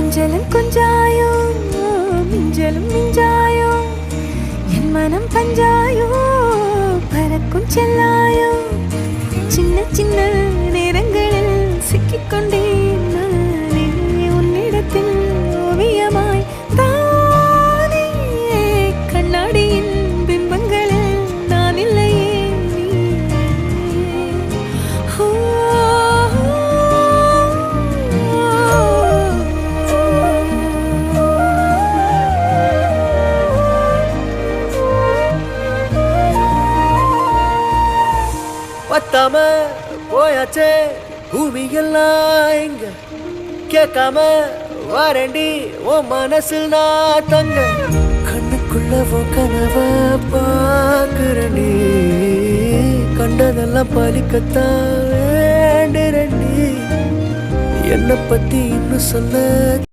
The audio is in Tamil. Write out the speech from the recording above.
கொஞ்சலும் கொஞ்சாயோ மிஞ்சலும் மிஞ்சாயோ என் மனம் பஞ்சாயோ பறக்கும் செல்லாயோ சின்ன சின்ன நேரங்களில் சிக்கிக்கொண்டேன் நானே உன்னிடத்தில் ஓவியமாய் தானே கண்ணாடியின் பிம்பங்களில் நான் இல்லையே பத்தாம போயாச்சே பூமி எல்லாம் இங்க கேட்காம வாரண்டி உன் மனசில் நான் தங்க கண்ணுக்குள்ள உன் கனவ பாக்குறண்டி கண்டதெல்லாம் பலிக்கத்தான் வேண்டுறண்டி என்னை பத்தி இன்னும் சொல்ல